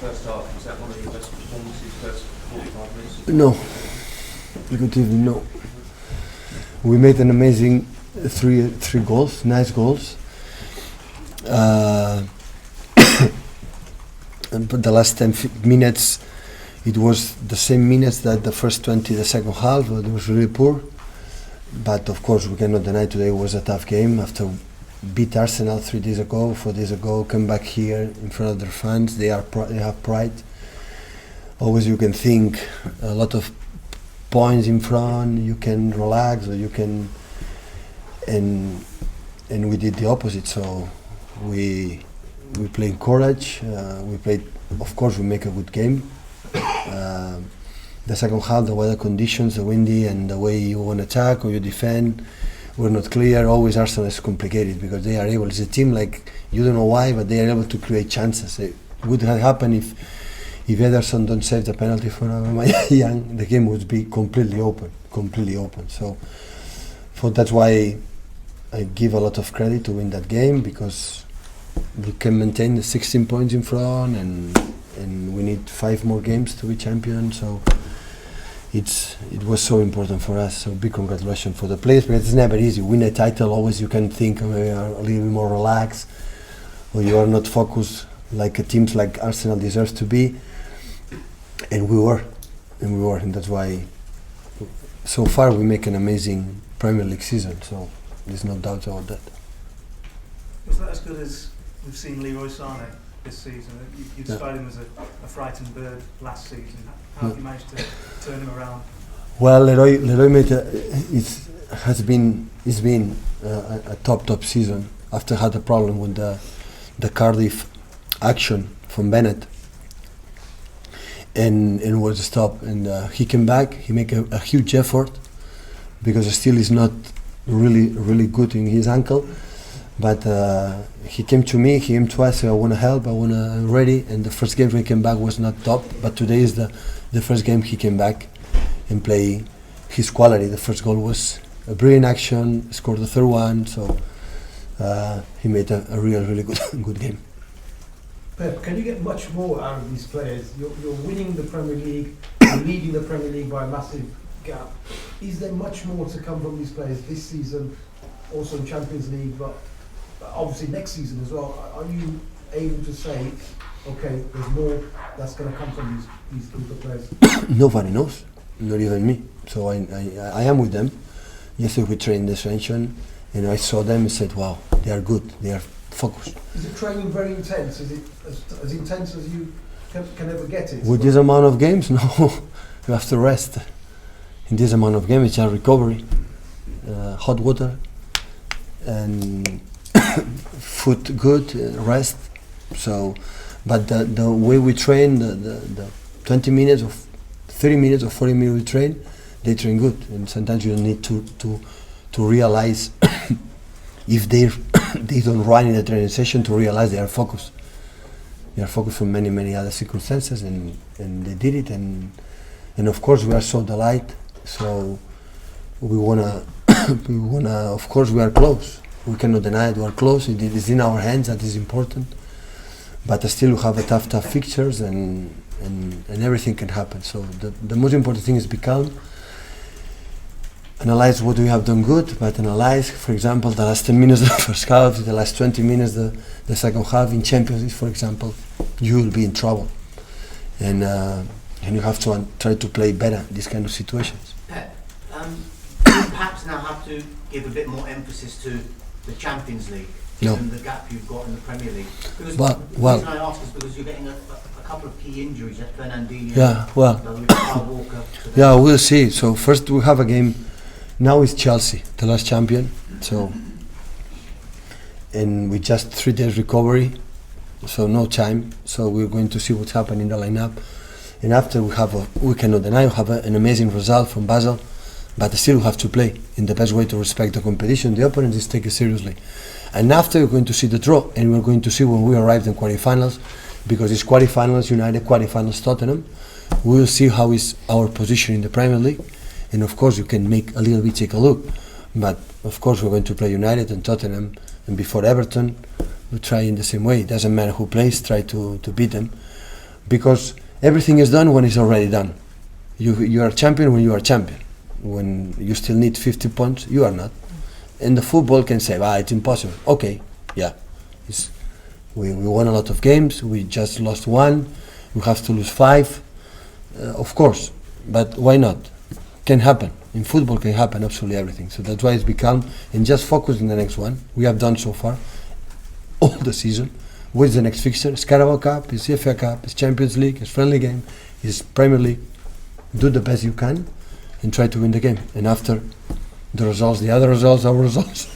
first half? Was that one of your best performances, first 45 minutes? No, negatively no. We made an amazing three goals, nice goals. But the last 10 minutes, it was the same minutes that the first 20 the second half. It was really poor. But of course, we cannot deny today was a tough game. After beat Arsenal 4 days ago, come back here in front of their fans. They have pride. Always you can think a lot of points in front. You can relax, or you can, and we did the opposite. So we played courage. We played. Of course, we make a good game. The second half, the weather conditions, the windy, and the way you want to attack or you defend were not clear. Always Arsenal is complicated because they are able. It's a team like you don't know why, but they are able to create chances. It would have happened if Ederson don't save the penalty for Young, the game would be completely open. So that's why I give a lot of credit to win that game, because we can maintain the 16 points in front, and we need 5 more games to be champion. So it was so important for us. So big congratulations for the players, but it's never easy. Win a title, always you can think maybe a little bit more relaxed, or you are not focused like a teams like Arsenal deserves to be. And we were, and that's why so far we make an amazing Premier League season. So there's no doubt about that. Was that as good as we've seen Leroy Sané this season? You described him as a frightened bird last season. How have you managed to turn him around? Well, Leroy made he's been a top season after had a problem with the Cardiff action from Bennett, and was stopped. And he came back. He made a huge effort, because still is not really good in his ankle. But he came to me. He came to us. I want to help. I'm ready. And the first game he came back was not top. But today is the first game he came back and play his quality. The first goal was a brilliant action. Scored the third one. So he made a really good game. Pep, can you get much more out of these players? You're winning the Premier League, you're leading the Premier League by a massive gap. Is there much more to come from these players this season, also in Champions League, but obviously next season as well? Are you able to say, okay, there's more that's going to come from these group of players? Nobody knows, not even me. So I am with them. Yesterday we trained this session, and I saw them and said, wow, they are good, they are focused. Is it training very intense? Is it as intense as you can ever get it? With this amount of games, no, you have to rest. In this amount of games, it's a recovery, hot water, and food good, rest. So, but the way we train, the 20 minutes or 30 minutes or 40 minutes we train, they train good. And sometimes you need to realize if they don't run in the training session, to realize they are focused. They are focused from many other circumstances, and they did it. And of course we are so delighted. So we wanna of course we are close. We cannot deny it. We are close. It is in our hands. That is important. But still, we have a tough fixtures, and everything can happen. So the most important thing is be calm. Analyze what we have done good, but analyze, for example, the last 10 minutes of the first half, the last 20 minutes the second half. In Champions League, for example, you will be in trouble, and you have to try to play better these kind of situations. Pep, do you perhaps now have to give a bit more emphasis to the Champions League, given the gap you've got in the Premier League? Because the reason I ask is because you're getting a couple of key injuries, like Fernandinho, Kyle Walker. Yeah, we'll see. So first we have a game. Now it's Chelsea, the last champion. So, and we just 3 days recovery, so no time. So we're going to see what's happening in the lineup. And after we cannot deny, we have an amazing result from Basel, but still we have to play in the best way to respect the competition. The opponent is take it seriously. And after we're going to see the draw, and we're going to see when we arrive in quarterfinals, because it's quarterfinals United, quarterfinals Tottenham. We will see how is our position in the Premier League. And of course you can make a little bit take a look, but of course we're going to play United and Tottenham, and before Everton we try in the same way. It doesn't matter who plays, try to beat them. because everything is done when it's already done. You are champion when you are champion. When you still need 50 points, you are not. And the football can say, it's impossible. Okay, yeah. We won a lot of games, we just lost one, we have to lose 5. Of course, but why not? Can happen. In football can happen absolutely everything. So that's why it's be calm and just focus on the next one. We have done so far, all the season. What is the next fixture? It's Carabao Cup, it's FA Cup, it's Champions League, it's friendly game, it's Premier League. Do the best you can and try to win the game. And after the results, the other results, our results,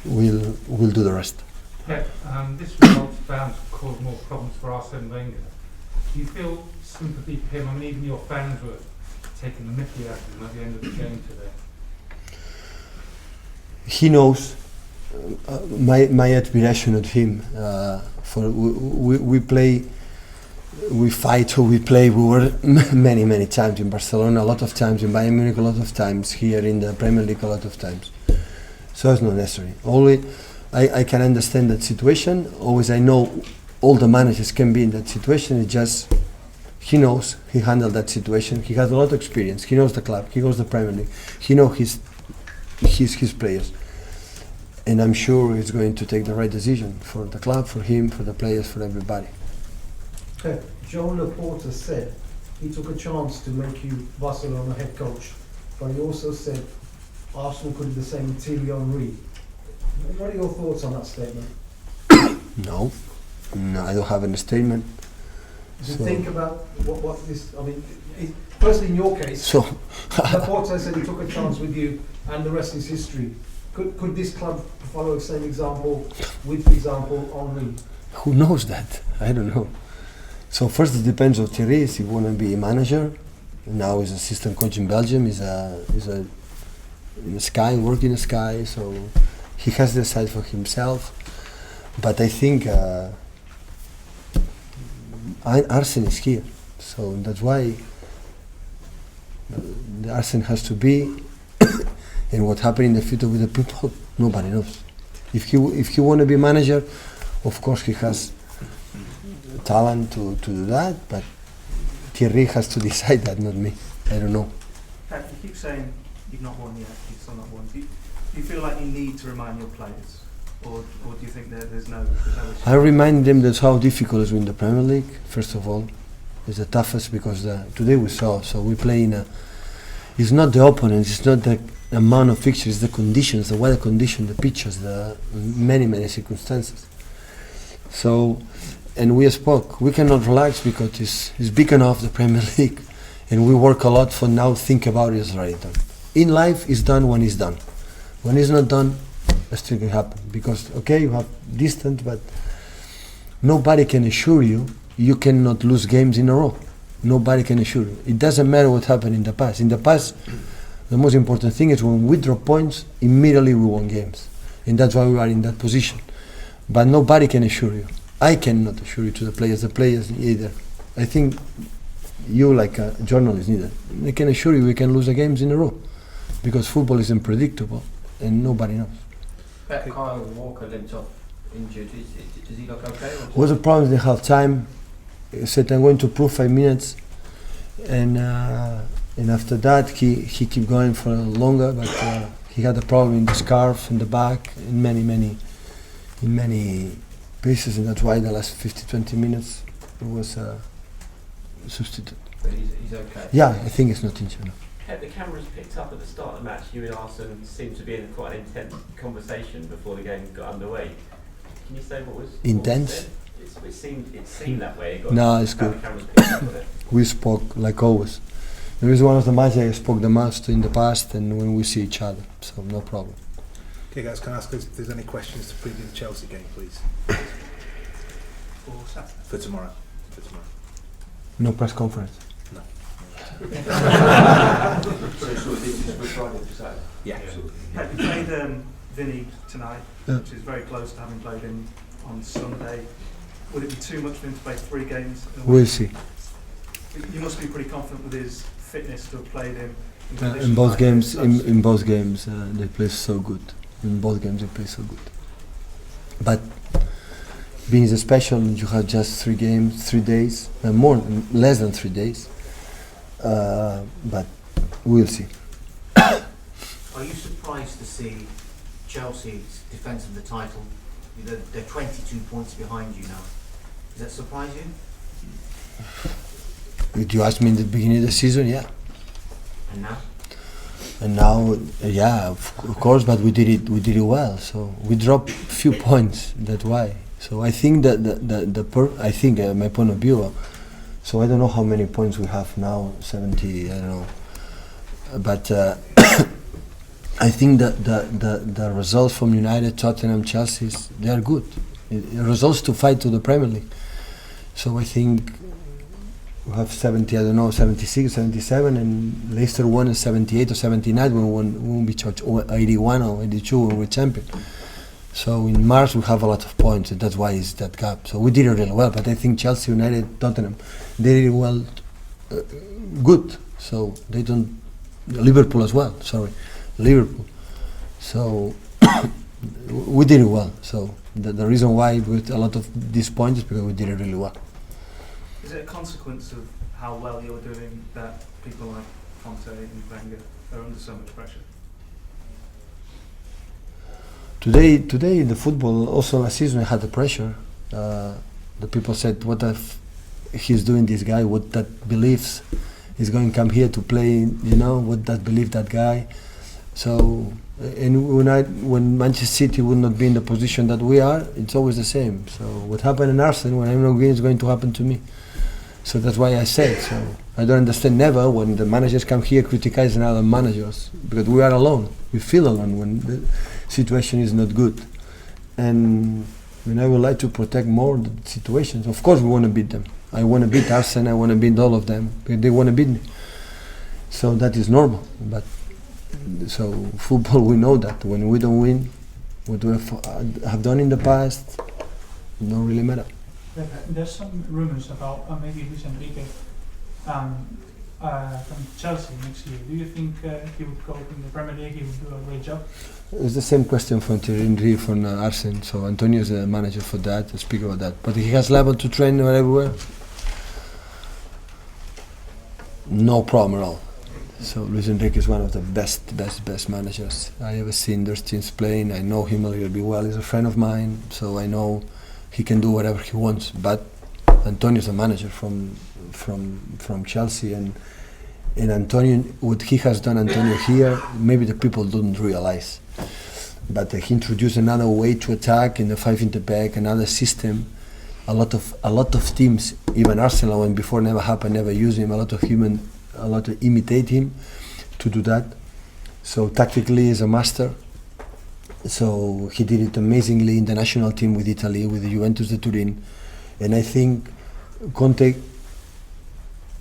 we'll do the rest. Yeah, this result's bound to cause more problems for Arsene Wenger. Do you feel sympathy for him? I mean, even your fans were taking the mickey out of him at the end of the game today. He knows my admiration of him. For we play, we fight, or we play. We were many times in Barcelona, a lot of times in Bayern Munich, a lot of times here in the Premier League, a lot of times. So it's not necessary. Only I can understand that situation. Always I know all the managers can be in that situation. It's just he knows he handled that situation. He has a lot of experience. He knows the club. He knows the Premier League. He knows his players. And I'm sure he's going to take the right decision for the club, for him, for the players, for everybody. Joan Laporta said he took a chance to make you Barcelona head coach, but he also said Arsenal could do the same with Thierry Henry. What are your thoughts on that statement? No, I don't have any statement. Do you think about what this? I mean, firstly, in your case, So, Laporta said he took a chance with you, and the rest is history. Could this club follow the same example with, for example, Henry? who knows that? I don't know. So first it depends on Thierry. If he want to be a manager, now he's assistant coach in Belgium. He's in the Sky, working in the Sky. So he has to decide for himself. But I think Arsene is here, so that's why the Arsene has to be. And what happened in the future with the people, nobody knows. If he want to be manager, of course he has talent to do that, but Thierry has to decide that, not me. I don't know. Pep, you keep saying you've not won yet, you've still not won. Do you feel like you need to remind your players, or do you think there's no issue? I remind them that's how difficult it is to win the Premier League. First of all, it's the toughest because today we saw. So we play in a. It's not the opponents. It's not the amount of fixtures. It's the conditions, the weather condition, the pitches, the many circumstances. So, and we spoke. We cannot relax because it's big enough, the Premier League, and we work a lot for now. Think about it, it's already done. In life, it's done when it's done. When it's not done, a still can happen because you have distance, but nobody can assure you cannot lose games in a row. Nobody can assure you. It doesn't matter what happened in the past. In the past, the most important thing is when we drop points, immediately we won games, and that's why we are in that position. But nobody can assure you. I cannot assure you to the players either. I think you, like a journalist, neither. They can assure you we can lose the games in a row because football is unpredictable and nobody knows. Bet Kyle Walker limped off injured. Does he look okay? Was a problem in half time. He said I'm going to prove 5 minutes, and after that he kept going for longer, but he had a problem in the scarf, in the back, in many pieces, and that's why the last 50-20 minutes it was substituted. But he's okay. Yeah, I think it's not injured. No. The cameras picked up at the start of the match. You and Arsene seemed to be in quite an intense conversation before the game got underway. Can you say what was Intense? What was said? It seemed that way. No, it's good. The cameras picked up on it. We spoke like always. There is one of the matches I spoke the most in the past, and when we see each other, so no problem. Okay, guys, can I ask if there's any questions to preview the Chelsea game, please? For Saturday? For tomorrow. No press conference. No. So this is for Friday for Saturday? Yeah. Pep, you played Vinny tonight, Yeah. which is very close to having played him on Sunday. Would it be too much for him to play 3 games in a We'll week? see. You must be pretty confident with his fitness to have played him in In conditions both like games, this. in both games, they play so good. In both games, they play so good. But being special, you have just 3 games, 3 days, less than 3 days. But we'll see. Are you surprised to see Chelsea's defence of the title? They're 22 points behind you now. Does that surprise you? If you asked me in the beginning of the season, yeah. And now? And now, yeah, of course, but we did it well. So we dropped few points. That's why. So I think that my point of view. So I don't know how many points we have now. 70. I don't know. But I think that the results from United, Tottenham, Chelsea, they are good. Results to fight to the Premier League. So I think we have 70, I don't know, 76, 77, and Leicester won in 78 or 79 when we won be charged, or 81 or 82 when we're champion. So in March we have a lot of points, and that's why it's that gap. So we did it really well, but I think Chelsea, United, Tottenham, they did it well, good. So they don't, Liverpool as well, Liverpool. So we did it well. So the reason why we got a lot of these points is because we did it really well. Is it a consequence of how well you're doing that people like Conte and Wenger are under so much pressure? Today in the football, also last season I had the pressure. The people said, what if he's doing, this guy, what that believes he's going to come here to play, what that believe that guy. So, and when Manchester City would not be in the position that we are, it's always the same. So what happened in Arsenal, when I'm not winning, is going to happen to me. So that's why I said, so I don't understand never when the managers come here criticizing other managers, because we are alone. We feel alone when the situation is not good. And I would like to protect more the situations. Of course we want to beat them. I want to beat Arsenal, I want to beat all of them, because they want to beat me. So that is normal. But so football, we know that when we don't win, what we have done in the past, it don't really matter. There's some rumors about maybe Luis Enrique from Chelsea next year. Do you think he would go in the Premier League? He would do a great job. It's the same question from Thierry Henry from Arsenal. So Antonio is the manager for that, to speak about that. But he has level to train everywhere. No problem at all. So Luis Enrique is one of the best managers I ever seen. Their teams playing. I know him a little bit well. He's a friend of mine, so I know he can do whatever he wants. But Antonio is a manager from Chelsea, and Antonio, what he has done, Antonio here, maybe the people don't realize. But he introduced another way to attack in the 5 in the back, another system. A lot of teams, even Arsenal, when before never happened, never used him. A lot of imitate him to do that. So tactically, he's a master. So he did it amazingly in the national team with Italy, with the Juventus de Turin, and I think Conte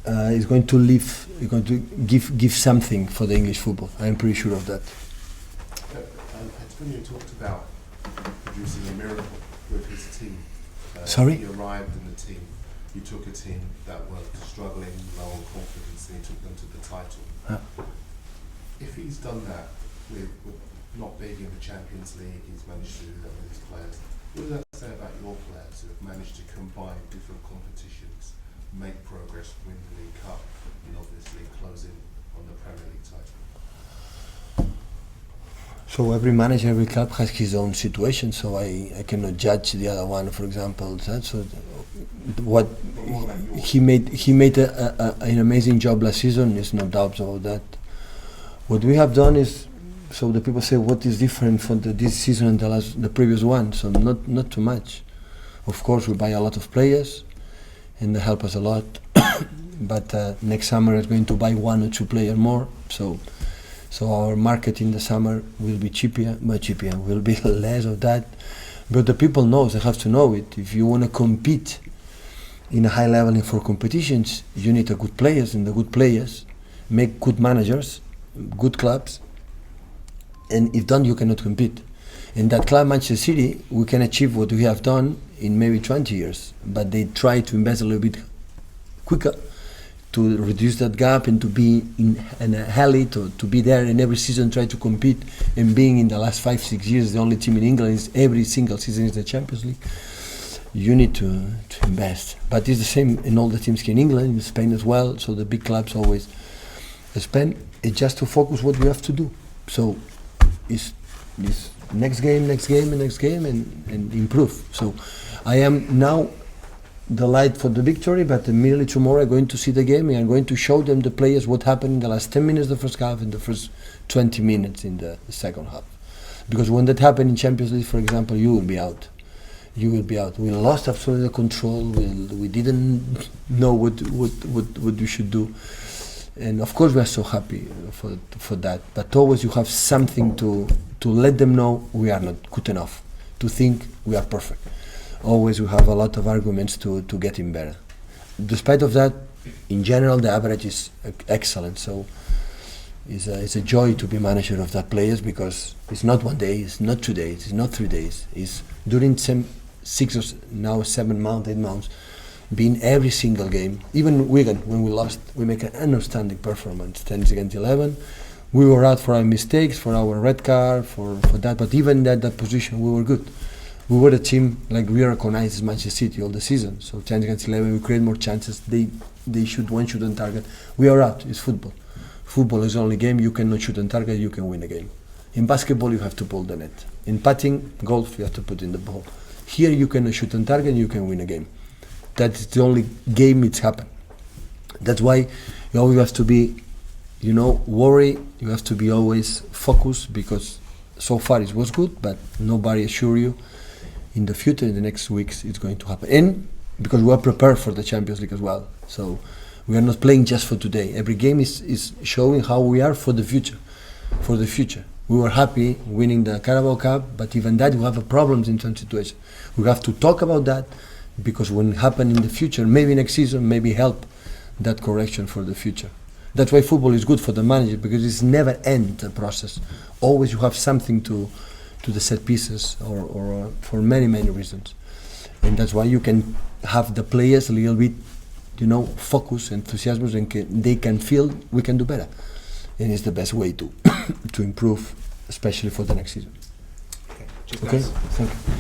is going to leave. Is going to give something for the English football. I'm pretty sure of that. Antonio talked about producing a miracle with his team. Sorry? He arrived in the team. You took a team that were struggling, low on confidence, and he took them to the title. If he's done that with not being in the Champions League, he's managed to do that with his players. What does that say about your players who have managed to combine different competitions, make progress, win the League Cup, and obviously close in on the Premier League title? So every manager, every club has his own situation. So I cannot judge the other one, for example. So what he made an amazing job last season. There's no doubt about that. What we have done is, so the people say, what is different from this season and the previous one? So not too much. Of course, we buy a lot of players, and they help us a lot. But next summer is going to buy 1 or 2 players more. So our market in the summer will be much cheaper. Will be less of that. But the people know. They have to know it. If you want to compete in a high level and for competitions, you need a good players, and the good players make good managers, good clubs. And if done, you cannot compete. In that club, Manchester City, we can achieve what we have done in maybe 20 years. But they try to invest a little bit quicker to reduce that gap and to be in a heli, to be there in every season, try to compete. And being in the last 5-6 years, the only team in England is every single season is the Champions League. you need to invest. But it's the same in all the teams here in England, in Spain as well. So the big clubs always spend. It's just to focus what we have to do. So it's next game, and improve. So I am now the light for the victory, but immediately tomorrow I'm going to see the game and I'm going to show them, the players, what happened in the last 10 minutes of the first half and the first 20 minutes in the second half. Because when that happened in Champions League, for example, you will be out. You will be out. We lost absolutely the control. We didn't know what we should do. And of course we are so happy for that. But always you have something to let them know we are not good enough, to think we are perfect. Always we have a lot of arguments to get him better. Despite of that, in general the average is excellent. So it's a joy to be manager of that players, because it's not 1 day, it's not 2 days, it's not 3 days. It's during 6 or now 7 months, 8 months, being every single game. Even Wigan, when we lost, we make an outstanding performance. 10 against 11. We were out for our mistakes, for our red card, for that. But even at that position, we were good. We were a team like we recognized as Manchester City all the season. So 10 against 11, we create more chances. They shoot one shoot on target. We are out. It's football. Football is the only game you cannot shoot on target. You can win a game. In basketball, you have to pull the net. In putting, golf, you have to put in the ball. Here, you cannot shoot on target. You can win a game. That's the only game it's happened. That's why you always have to be, worry. You have to be always focused, because so far it was good, but nobody assure you in the future, in the next weeks, it's going to happen. And because we are prepared for the Champions League as well. So we are not playing just for today. Every game is showing how we are for the future. For the future. We were happy winning the Carabao Cup, but even that we have problems in some situations. We have to talk about that, because when it happen in the future, maybe next season, maybe help that correction for the future. That's why football is good for the manager, because it's never end the process. Always you have something to the set pieces, or for many reasons. And that's why you can have the players a little bit, focus, enthusiasm, and they can feel we can do better. And it's the best way to improve, especially for the next season. Okay, cheers, Okay, guys. thank you.